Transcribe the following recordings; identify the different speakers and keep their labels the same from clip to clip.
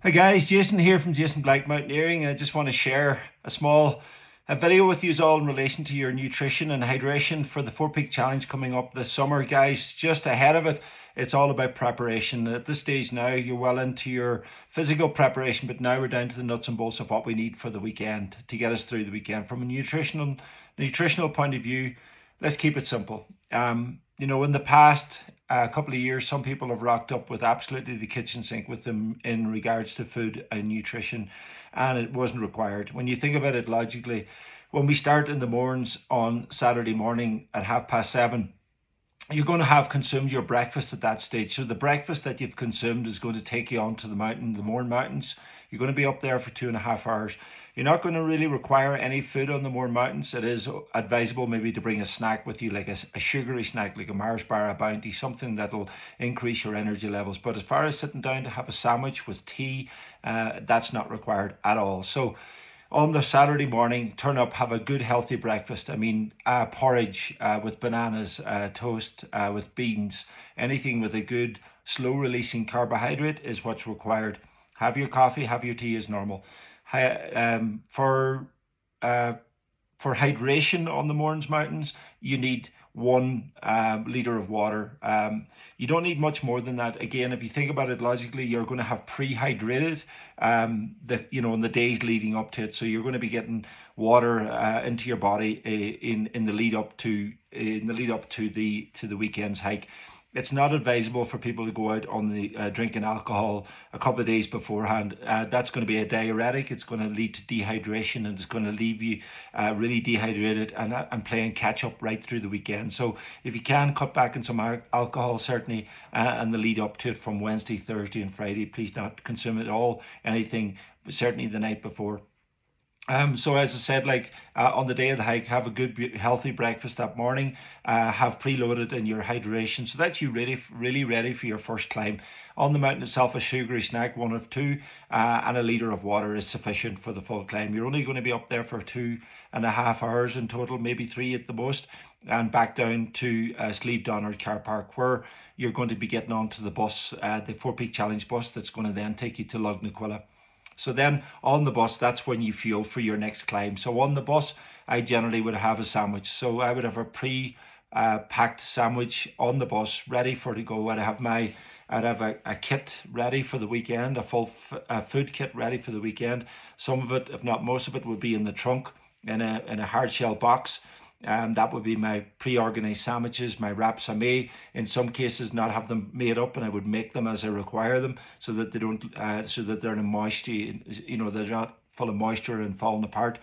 Speaker 1: Hi guys, Jason here from Jason Black Mountaineering. I just want to share a small video with you all in relation to your nutrition and hydration for the 4 Peak Challenge coming up this summer. Guys, just ahead of it, it's all about preparation. At this stage now, you're well into your physical preparation, but now we're down to the nuts and bolts of what we need for the weekend to get us through the weekend. From a nutritional point of view, let's keep it simple. In the past couple of years, some people have rocked up with absolutely the kitchen sink with them in regards to food and nutrition, and it wasn't required. When you think about it logically, when we start in the mornings on Saturday morning at 7:30, you're going to have consumed your breakfast at that stage. So the breakfast that you've consumed is going to take you onto the Mourne Mountains. You're going to be up there for 2.5 hours. You're not going to really require any food on the Mourne Mountains. It is advisable maybe to bring a snack with you, like a sugary snack, like a Mars bar, a Bounty, something that'll increase your energy levels. But as far as sitting down to have a sandwich with tea, that's not required at all. So on the Saturday morning, turn up, have a good healthy breakfast. I mean, porridge with bananas, toast with beans, anything with a good slow releasing carbohydrate is what's required. Have your coffee, have your tea as normal. Hi- um, for uh, for hydration on the Mournes Mountains, you need 1 liter of water. You don't need much more than that. Again, if you think about it logically, you're going to have pre-hydrated in the days leading up to it. So you're going to be getting water into your body in the lead up to the weekend's hike. It's not advisable for people to go out on the drinking alcohol a couple of days beforehand. That's going to be a diuretic. It's going to lead to dehydration, and it's going to leave you really dehydrated and playing catch up right through the weekend. So if you can cut back on some alcohol, certainly, and the lead up to it from Wednesday, Thursday, and Friday, please not consume it all. Anything, certainly the night before. So as I said, like on the day of the hike, have a good, healthy breakfast that morning. Have preloaded in your hydration so that you're really ready for your first climb. On the mountain itself, a sugary snack, one of two, and a liter of water is sufficient for the full climb. You're only going to be up there for 2.5 hours in total, maybe 3 at the most, and back down to Slieve Donard Car Park, where you're going to be getting onto the bus, the 4 Peak Challenge bus, that's going to then take you to Lugnaquilla. So then on the bus, that's when you fuel for your next climb. So on the bus, I generally would have a sandwich. So I would have a packed sandwich on the bus ready for to go. I'd have a kit ready for the weekend, a full food kit ready for the weekend. Some of it, if not most of it, would be in the trunk in a hard shell box. That would be my pre-organized sandwiches, my wraps. I may, in some cases, not have them made up, and I would make them as I require them, so that they don't, so that they're in moisture. They're not full of moisture and falling apart.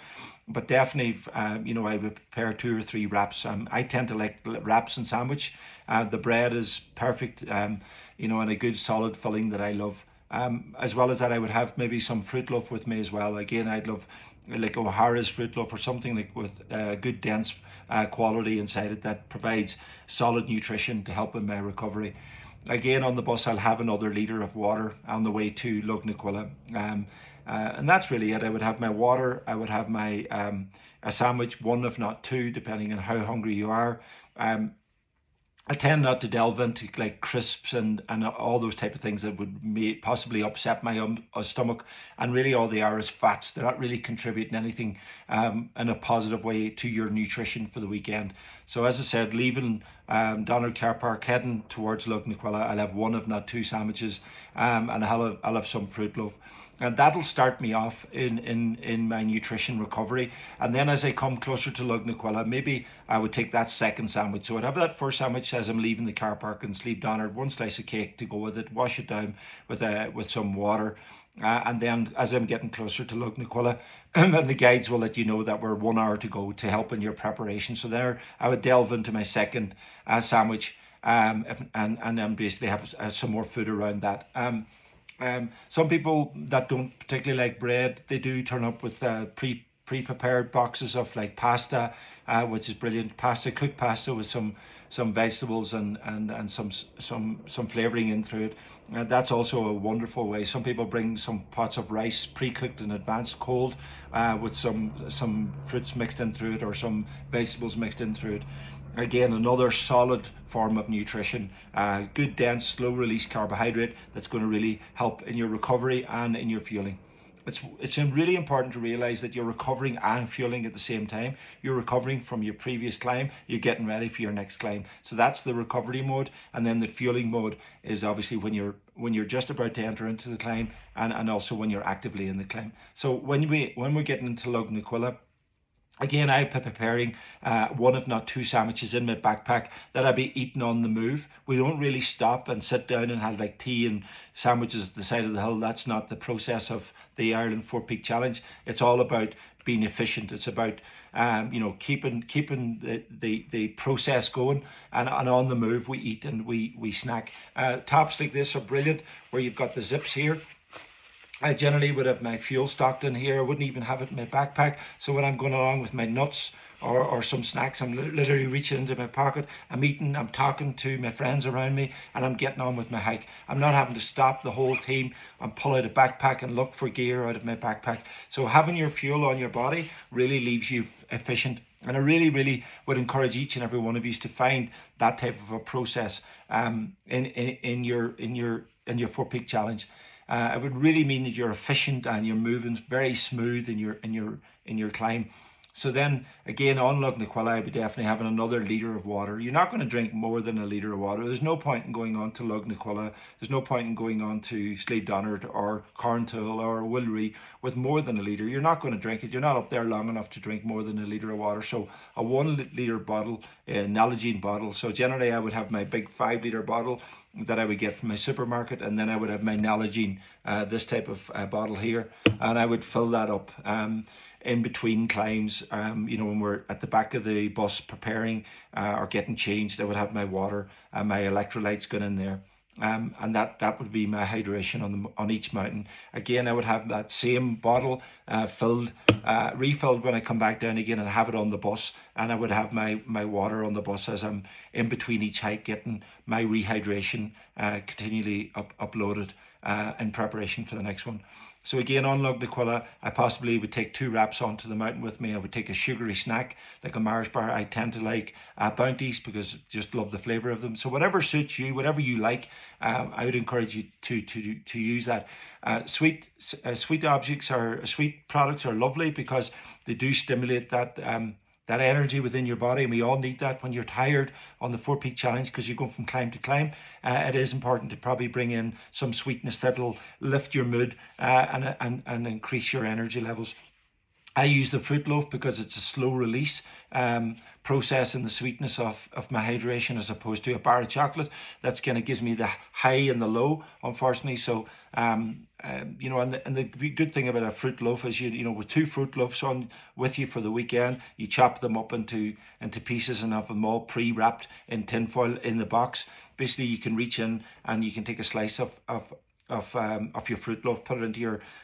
Speaker 1: But definitely, I would prepare 2 or 3 wraps. I tend to like wraps and sandwich. The bread is perfect, and a good solid filling that I love. As well as that, I would have maybe some fruit loaf with me as well. Again, I'd love like O'Hara's fruit loaf or something like with good dense quality inside it that provides solid nutrition to help in my recovery. Again, on the bus, I'll have another liter of water on the way to Lugnaquilla. And that's really it. I would have my water, I would have my a sandwich, one if not two, depending on how hungry you are. I tend not to delve into like crisps and all those type of things that would possibly upset my stomach. And really, all they are is fats. They're not really contributing anything in a positive way to your nutrition for the weekend. So as I said, leaving Donald Car Park, heading towards Lugnaquilla, I'll have one if not two sandwiches, and I'll have some fruit loaf. And that'll start me off in my nutrition recovery. And then as I come closer to Lugnaquilla, maybe I would take that second sandwich. So I'd have that first sandwich as I'm leaving the car park in Slieve Donard, one slice of cake to go with it, wash it down with some water. And then as I'm getting closer to Lugnaquilla, and the guides will let you know that we're 1 hour to go to help in your preparation. So there I would delve into my second sandwich, and then basically have some more food around that. Some people that don't particularly like bread, they do turn up with pre-prepared boxes of like pasta, which is brilliant. Cooked pasta with some vegetables and some flavoring in through it. That's also a wonderful way. Some people bring some pots of rice pre-cooked in advance, cold, with some fruits mixed in through it or some vegetables mixed in through it. Again, another solid form of nutrition, good dense slow release carbohydrate that's going to really help in your recovery and in your fueling. It's really important to realize that you're recovering and fueling at the same time. You're recovering from your previous climb, you're getting ready for your next climb. So that's the recovery mode, and then the fueling mode is obviously when you're just about to enter into the climb, and also when you're actively in the climb. So when we're getting into Lugnaquilla, again, I'd be preparing one, if not two, sandwiches in my backpack that I'd be eating on the move. We don't really stop and sit down and have like tea and sandwiches at the side of the hill. That's not the process of the Ireland Four Peak Challenge. It's all about being efficient. It's about keeping the process going, and on the move we eat and we snack. Tops like this are brilliant, where you've got the zips here. I generally would have my fuel stocked in here. I wouldn't even have it in my backpack. So when I'm going along with my nuts or some snacks, I'm literally reaching into my pocket. I'm eating, I'm talking to my friends around me, and I'm getting on with my hike. I'm not having to stop the whole team and pull out a backpack and look for gear out of my backpack. So having your fuel on your body really leaves you efficient. And I really, really would encourage each and every one of you to find that type of a process in your Four Peak Challenge. It would really mean that you're efficient and you're moving very smooth in your climb. So then again, on Lugnaquilla, I'd be definitely having another litre of water. You're not going to drink more than a litre of water. There's no point in going on to Lugnaquilla. There's no point in going on to Slieve Donard or Carntool or Wilry with more than a litre. You're not going to drink it. You're not up there long enough to drink more than a litre of water. So a 1 litre bottle, a Nalgene bottle. So generally I would have my big 5 litre bottle that I would get from my supermarket, and then I would have my Nalgene, this type of bottle here, and I would fill that up in between climbs. When we're at the back of the bus preparing or getting changed, I would have my water and my electrolytes going in there. And that would be my hydration on each mountain. Again, I would have that same bottle refilled when I come back down again, and have it on the bus. And I would have my water on the bus as I'm in between each hike, getting my rehydration continually uploaded in preparation for the next one. So again, on Lugnaquilla, I possibly would take 2 wraps onto the mountain with me. I would take a sugary snack like a Mars bar. I tend to like Bounties because I just love the flavour of them. So whatever suits you, whatever you like, I would encourage you to use that. Sweet objects or sweet products are lovely because they do stimulate that energy within your body, and we all need that when you're tired on the Four Peak Challenge, because you're going from climb to climb. It is important to probably bring in some sweetness that'll lift your mood and increase your energy levels. I use the fruit loaf because it's a slow release process in the sweetness of my hydration, as opposed to a bar of chocolate that's kind of gives me the high and the low, unfortunately. So and the good thing about a fruit loaf is with 2 fruit loaves on with you for the weekend, you chop them up into pieces and have them all pre-wrapped in tinfoil in the box. Basically, you can reach in and you can take a slice of your fruit loaf, put it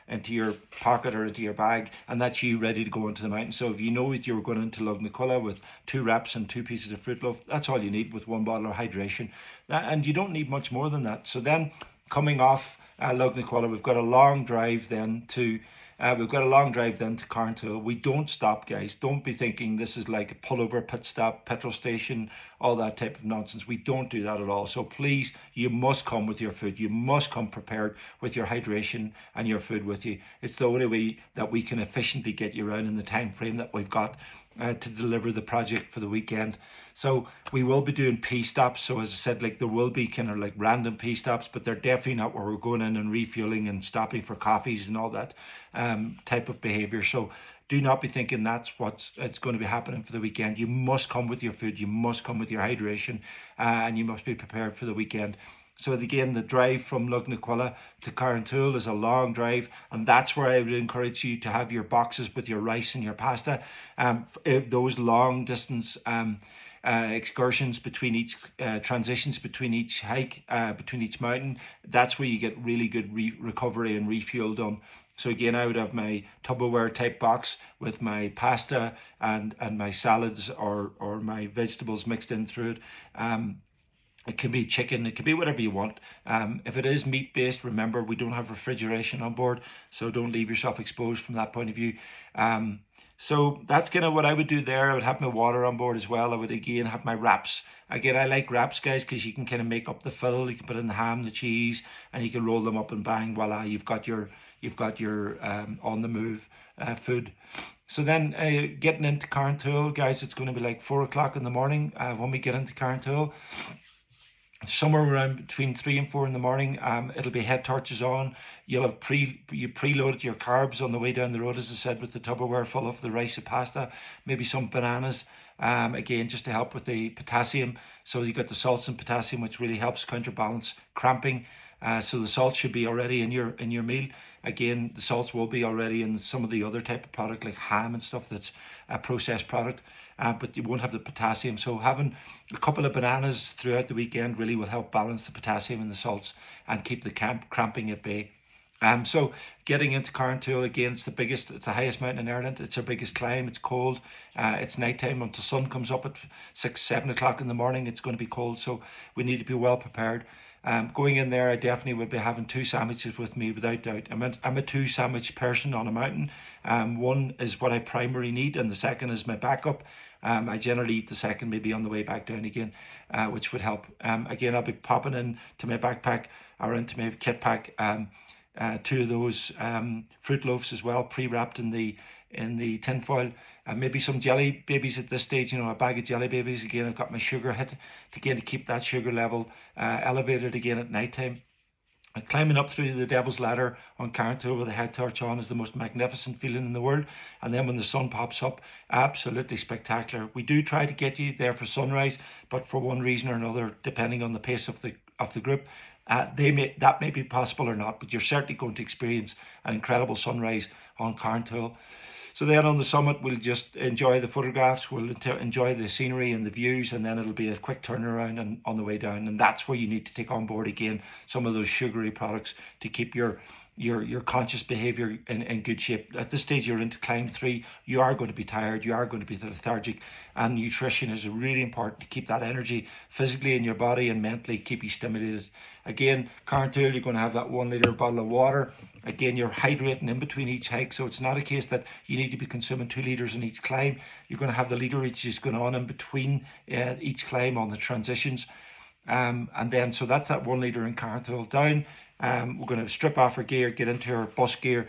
Speaker 1: into your pocket or into your bag, and that's you ready to go into the mountain. So if you know that you're going into Lugnaquilla with 2 wraps and 2 pieces of fruit loaf, that's all you need with 1 bottle of hydration, and you don't need much more than that. So then, coming off Lugnaquilla, we've got a long drive then to Carntool. We don't stop, guys. Don't be thinking this is like a pullover, pit stop, petrol station, all that type of nonsense. We don't do that at all. So please, you must come with your food. You must come prepared with your hydration and your food with you. It's the only way that we can efficiently get you around in the time frame that we've got to deliver the project for the weekend. So we will be doing P stops. So as I said, like there will be kind of like random P stops, but they're definitely not where we're going in and refueling and stopping for coffees and all that type of behavior. So do not be thinking that's it's going to be happening for the weekend. You must come with your food. You must come with your hydration, and you must be prepared for the weekend. So again, the drive from Lugnaquilla to Carntool is a long drive, and that's where I would encourage you to have your boxes with your rice and your pasta. Those long distance excursions between each transitions between each hike, between each mountain, that's where you get really good recovery and refuel done. So again, I would have my Tupperware type box with my pasta and my salads or my vegetables mixed in through it. It can be chicken, it can be whatever you want. If it is meat based, remember we don't have refrigeration on board, so don't leave yourself exposed from that point of view. So that's kind of what I would do there. I would have my water on board as well. I would again have my wraps. Again, I like wraps, guys, because you can kind of make up the fill. You can put in the ham, the cheese, and you can roll them up and bang, voila! You've got your on the move food. So then getting into Carntool, guys, it's going to be like 4 o'clock in the morning when we get into Carntool. Somewhere around between 3 and 4 in the morning, it'll be head torches on. You'll have preloaded your carbs on the way down the road, as I said, with the Tupperware full of the rice and pasta, maybe some bananas, again, just to help with the potassium. So you got the salts and potassium, which really helps counterbalance cramping. So the salt should be already in your meal. Again, the salts will be already in some of the other type of product like ham and stuff that's a processed product, but you won't have the potassium. So having a couple of bananas throughout the weekend really will help balance the potassium and the salts and keep the cramping at bay. So getting into Carntool, again, it's the highest mountain in Ireland. It's our biggest climb. It's cold. It's nighttime until sun comes up at 6, 7 o'clock in the morning. It's going to be cold, so we need to be well prepared. Going in there, I definitely would be having 2 sandwiches with me without doubt. I'm a 2 sandwich person on a mountain. One is what I primarily need, and the second is my backup. I generally eat the second maybe on the way back down again, which would help. Again, I'll be popping into my backpack or into my kit pack 2 of those fruit loaves as well, pre-wrapped in the tin foil, and maybe some jelly babies at this stage. A bag of jelly babies. Again, I've got my sugar hit to keep that sugar level elevated again at night time. And climbing up through the Devil's Ladder on Carntool with a head torch on is the most magnificent feeling in the world. And then when the sun pops up, absolutely spectacular. We do try to get you there for sunrise, but for one reason or another, depending on the pace of the group, that may be possible or not. But you're certainly going to experience an incredible sunrise on Carntool. So then on the summit, we'll just enjoy the photographs, we'll enjoy the scenery and the views, and then it'll be a quick turnaround and on the way down. And that's where you need to take on board again some of those sugary products to keep your conscious behavior in good shape. At this stage, you're into climb 3. You are going to be tired. You are going to be lethargic, and nutrition is really important to keep that energy physically in your body and mentally keep you stimulated. Again, Carntool, you're going to have that 1 litre bottle of water. Again, you're hydrating in between each hike, so it's not a case that you need to be consuming 2 litres in each climb. You're going to have the literage going on in between each climb on the transitions. And then, so that's that 1 litre in Carntool down. We're going to strip off our gear, get into our bus gear,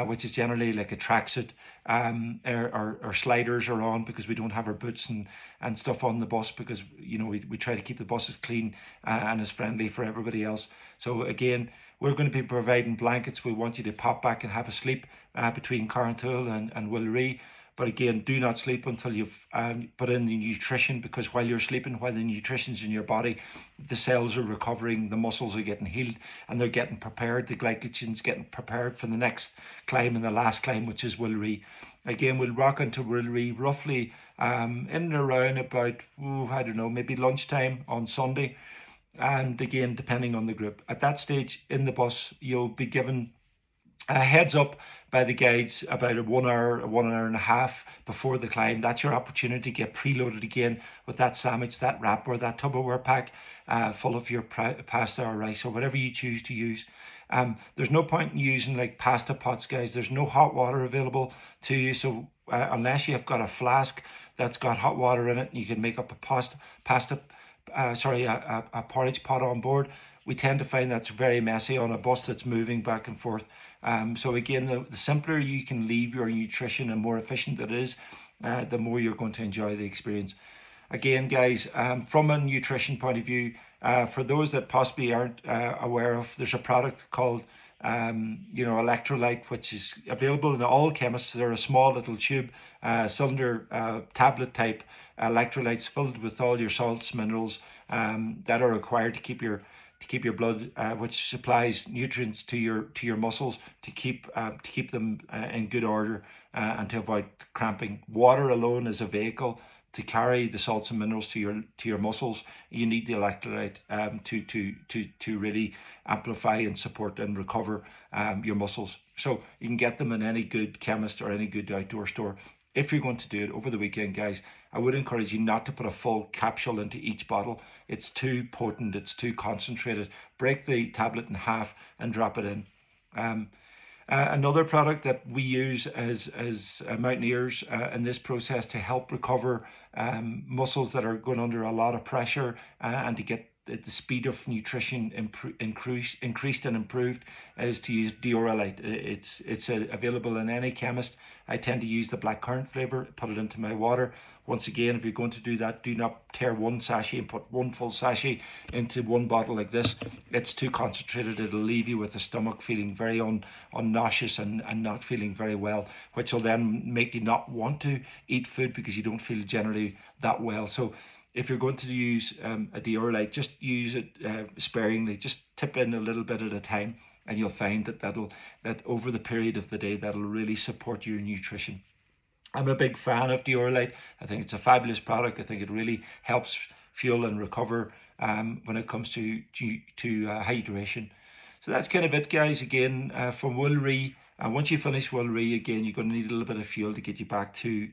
Speaker 1: which is generally like a tracksuit. Our sliders are on because we don't have our boots and stuff on the bus, because we try to keep the buses clean and as friendly for everybody else. So again, we're going to be providing blankets. We want you to pop back and have a sleep between Carntool and Willeree. But again, do not sleep until you've put in the nutrition, because while you're sleeping, while the nutrition's in your body, the cells are recovering, the muscles are getting healed, and they're getting prepared. The glycogen's getting prepared for the next climb and the last climb, which is Willeree. Again, we'll rock into Willeree roughly in and around about, I don't know, maybe lunchtime on Sunday. And again, depending on the group. At that stage in the bus, you'll be given a heads up by the guides about a 1 hour, 1 hour and a half before the climb. That's your opportunity to get preloaded again with that sandwich, that wrap, or that Tupperware pack full of your pasta or rice or whatever you choose to use. There's no point in using like pasta pots, guys. There's no hot water available to you. So unless you have got a flask that's got hot water in it, you can make up a porridge pot on board. We tend to find that's very messy on a bus that's moving back and forth. So again, the simpler you can leave your nutrition and more efficient it is, the more you're going to enjoy the experience. Again, guys, from a nutrition point of view, for those that possibly aren't aware of, there's a product called Electrolyte, which is available in all chemists. They're a small little tube, cylinder, tablet type electrolytes filled with all your salts, minerals that are required to keep your blood, which supplies nutrients to your muscles to keep them in good order and to avoid cramping. Water alone is a vehicle to carry the salts and minerals to your muscles. You need the electrolyte to really amplify and support and recover your muscles. So you can get them in any good chemist or any good outdoor store. if you're going to do it over the weekend, guys, I would encourage you not to put a full capsule into each bottle. It's too potent, it's too concentrated. Break the tablet in half and drop it in. Another product that we use as mountaineers in this process to help recover muscles that are going under a lot of pressure and to get the speed of nutrition increased and improved is to use Electrolyte. It's available in any chemist. I tend to use the blackcurrant flavor, put it into my water. Once again, if you're going to do that, do not tear one sachet and put one full sachet into one bottle like this. It's too concentrated. It'll leave you with the stomach feeling very nauseous and not feeling very well, which will then make you not want to eat food because you don't feel generally that well. So if you're going to use a Electrolyte, just use it sparingly. Just tip in a little bit at a time, and you'll find that over the period of the day, that'll really support your nutrition. I'm a big fan of Electrolyte. I think it's a fabulous product. I think it really helps fuel and recover when it comes to hydration. So that's kind of it, guys. Again, from Woolree. Once you finish Woolree, again, you're going to need a little bit of fuel to get you back to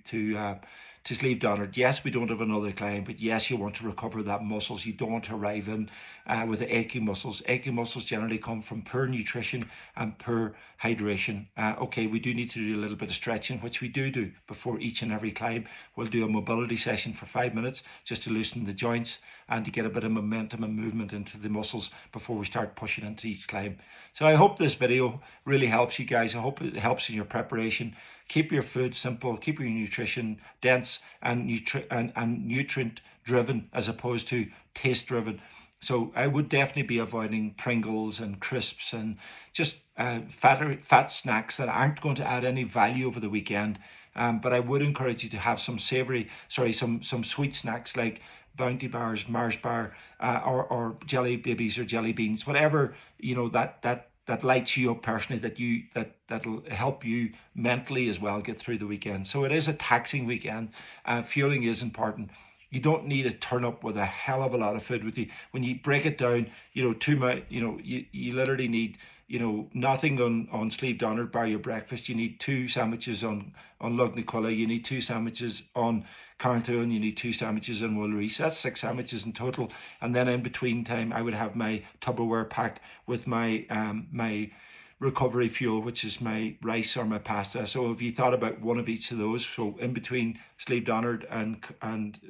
Speaker 1: Sleeve Donard. Yes, we don't have another climb, but yes, you want to recover that muscles. You don't want to arrive in with the aching muscles. Aching muscles generally come from poor nutrition and poor hydration. Okay, we do need to do a little bit of stretching, which we do before each and every climb. We'll do a mobility session for 5 minutes just to loosen the joints and to get a bit of momentum and movement into the muscles before we start pushing into each climb. So I hope this video really helps you guys. I hope it helps in your preparation. Keep your food simple, keep your nutrition dense and nutrient driven as opposed to taste driven. So I would definitely be avoiding Pringles and crisps and just fat snacks that aren't going to add any value over the weekend. But I would encourage you to have some some sweet snacks like Bounty bars, Mars bar, or jelly babies or jelly beans, whatever that lights you up personally, that'll help you mentally as well get through the weekend. So it is a taxing weekend. Fueling is important. You don't need to turn up with a hell of a lot of food with you. When you break it down, you literally need nothing on Sleeve Donard bar your breakfast. You need 2 sandwiches on Lugnaquilla. You need 2 sandwiches on Carntool, and you need 2 sandwiches on Woolree. So that's 6 sandwiches in total. And then in between time, I would have my Tupperware pack with my my recovery fuel, which is my rice or my pasta. So if you thought about one of each of those, so in between Sleeve Donard and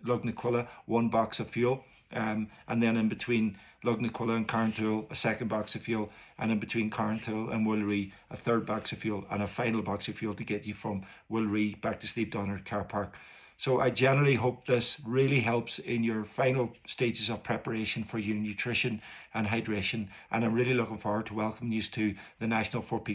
Speaker 1: Lugnaquilla, 1 box of fuel. And then in between Lugnaquilla and Carntool, a 2nd box of fuel, and in between Carntool and Woolree, a 3rd box of fuel, and a final box of fuel to get you from Woolree back to Sleeve Donard car park. So I generally hope this really helps in your final stages of preparation for your nutrition and hydration. And I'm really looking forward to welcoming you to the National 4 Peak